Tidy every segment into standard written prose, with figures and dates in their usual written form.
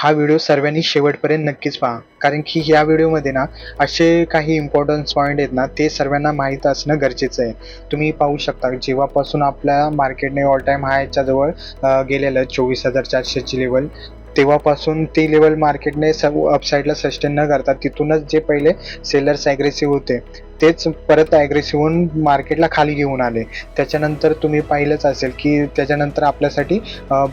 हा व्हिडिओ सर्वांनी शेवटपर्यंत नक्कीच पहा, कारण की ह्या व्हिडिओमध्ये ना असे काही इम्पॉर्टन्स पॉईंट आहेत ना, ते सर्वांना माहीत असणं गरजेचं आहे. तुम्ही पाहू शकता जेव्हापासून आपल्या मार्केटने ऑल टाईम हायच्या जवळ गेलेलं 24,400ची लेवल, तेव्हापासून ती लेवल मार्केटने अपसाईडला सस्टेन न करता तिथूनच जे पहिले सेलर्स ॲग्रेसिव्ह होते तेच परत ॲग्रेसिव्ह होऊन मार्केटला खाली घेऊन आले. त्याच्यानंतर तुम्ही पाहिलंच असेल की त्याच्यानंतर आपल्यासाठी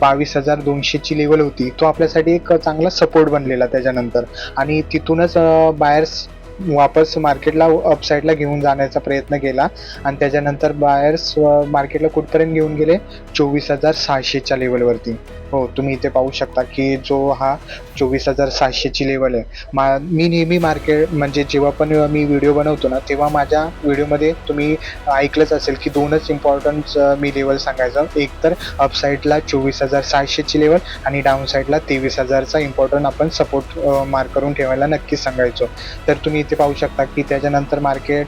22,200ची लेवल होती, तो आपल्यासाठी एक चांगला सपोर्ट बनलेला त्याच्यानंतर, आणि तिथूनच बायर्स वापस मार्केटला अपसाईडला घेऊन जाण्याचा प्रयत्न केला आणि त्याच्यानंतर बायर्स मार्केटला कुठपर्यंत घेऊन गेले, 24,600च्या लेवलवरती. हो, तुम्ही इथे पाहू शकता की जो हा 24,700ची लेवल आहे. मी नेहमी मार्केट म्हणजे जेव्हा पण मी व्हिडिओ बनवतो ना, तेव्हा माझ्या व्हिडिओमध्ये तुम्ही ऐकलंच असेल की दोनच इम्पॉर्टन्ट मी लेवल सांगायचं. एक तर अपसाईडला 24,700ची लेवल आणि डाऊन साईडला 23,000चा इम्पॉर्टंट आपण सपोर्ट मार्क करून ठेवायला नक्कीच सांगायचो. तर तुम्ही इथे पाहू शकता की त्याच्यानंतर मार्केट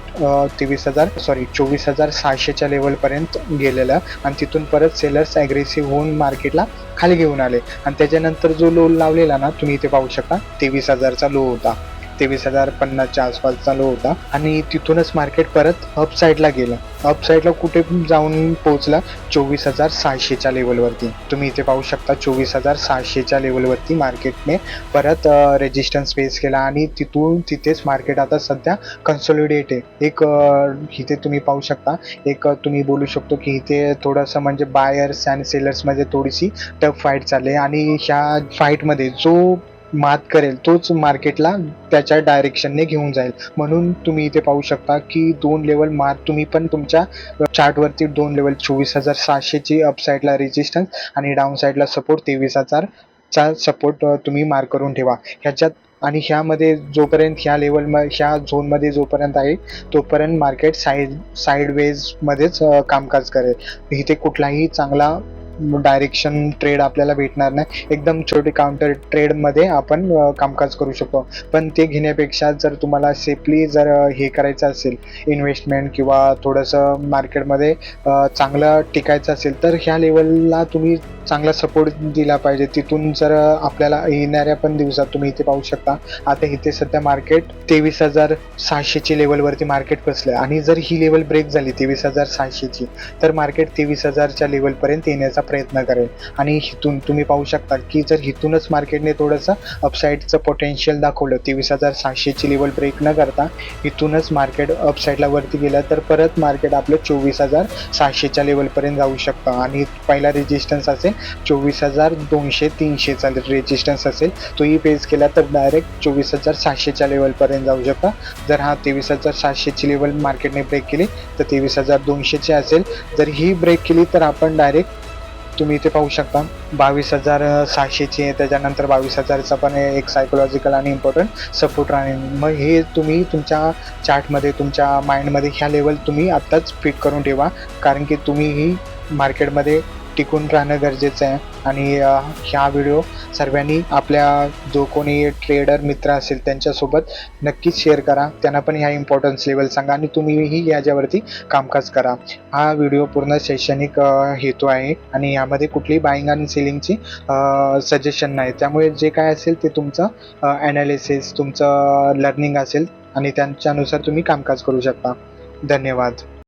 24,600च्या लेवलपर्यंत गेलेलं आणि तिथून परत सेलर्स ॲग्रेसिव्ह होऊन मार्केटला खाली घेऊन आले आणि त्याच्यानंतर जो लो लावलेला ना, तुम्ही इथे पाहू शकता 23,000चा लो होता. 23,050च्या आसपासचा लो होता आणि तिथूनच मार्केट परत अपसाईडला गेलं. अपसाईडला कुठे जाऊन पोहोचला, 24,600च्या लेवलवरती. तुम्ही इथे पाहू शकता 24,600च्या लेवलवरती मार्केटने परत रेजिस्टन्स फेस केला आणि तिथेच मार्केट आता सध्या कन्सोलिडेट आहे. एक इथे तुम्ही पाहू शकता, एक तुम्ही बोलू शकतो की इथे थोडंसं म्हणजे बायर्स आणि सेलर्समध्ये थोडीशी टफ फाईट चालली आणि ह्या फाईटमध्ये जो मात करेल तोच मार्केटला त्याच्या डायरेक्शनने घेऊन जाईल. म्हणून तुम्ही इथे पाहू शकता की दोन लेवल तुम्ही पण तुमच्या चार्टवरती दोन लेवल 24,700ची अपसाईडला रेजिस्टन्स आणि डाऊन साईडला सपोर्ट 23,000चा सपोर्ट तुम्ही मार्क करून ठेवा. ह्याच्यात आणि ह्यामध्ये जोपर्यंत ह्या झोनमध्ये जोपर्यंत आहे तोपर्यंत मार्केट साईडवेजमध्येच कामकाज करेल. इथे कुठलाही चांगला डायरेक्शन ट्रेड आपल्याला भेटणार नाही. एकदम छोटे काउंटर ट्रेडमध्ये आपण कामकाज करू शकतो. पण ते घेण्यापेक्षा जर तुम्हाला सेफली जर हे करायचं असेल इन्व्हेस्टमेंट किंवा थोडंसं मार्केटमध्ये चांगलं टिकायचं असेल तर ह्या लेवलला तुम्ही चांगला सपोर्ट दिला पाहिजे. तिथून जर आपल्याला येणाऱ्या पण दिवसात तुम्ही इथे पाहू शकता, आता इथे सध्या मार्केट 23,600ची लेवलवरती मार्केट बसलं आणि जर ही लेवल ब्रेक झाली 23,600ची तर मार्केट 23,000च्या लेवलपर्यंत येण्याचा प्रयत्न करेल. आणि इथून तुम्ही पाहू शकता की जर इथूनच मार्केटने थोडंसं अपसाईडचं पोटेन्शियल दाखवलं, 23,600ची लेवल ब्रेक न करता इथूनच मार्केट अपसाईडला वरती गेलं तर परत मार्केट आपलं 24,700च्या लेवलपर्यंत जाऊ शकतं आणि पहिला रेजिस्टन्स असेल 24,200-300चा रेजिस्टन्स असेल, तोही फेस केला तर डायरेक्ट 24,700च्या लेवलपर्यंत जाऊ शकता. जर हा 23,700ची लेवल मार्केटने ब्रेक केली तर 23,200ची असेल. जर ही ब्रेक केली तर आपण डायरेक्ट तुम्ही इथे पाहू शकता 22,600ची आहे, त्याच्यानंतर 22,000चा पण एक सायकोलॉजिकल आणि इम्पॉर्टंट सपोर्ट राहणे. मग हे तुम्ही तुमच्या चार्टमध्ये तुमच्या माइंडमध्ये ह्या लेवल तुम्ही आत्ताच फिट करून ठेवा, कारण की तुम्हीही मार्केटमध्ये टिकून राहणं गरजेचं आहे. आणि ह्या व्हिडिओ सर्वांनी आपल्या जो कोणी ट्रेडर मित्र असेल त्यांच्यासोबत नक्कीच शेअर करा, त्यांना पण ह्या इम्पॉर्टन्स लेवल सांगा आणि तुम्हीही याच्यावरती कामकाज करा. हा व्हिडिओ पूर्ण शैक्षणिक हेतू आहे आणि यामध्ये कुठलीही बाईंग आणि सेलिंगची सजेशन नाही. त्यामुळे जे काय असेल ते तुमचं ॲनालिसिस, तुमचं लर्निंग असेल आणि त्यांच्यानुसार तुम्ही कामकाज करू शकता. धन्यवाद.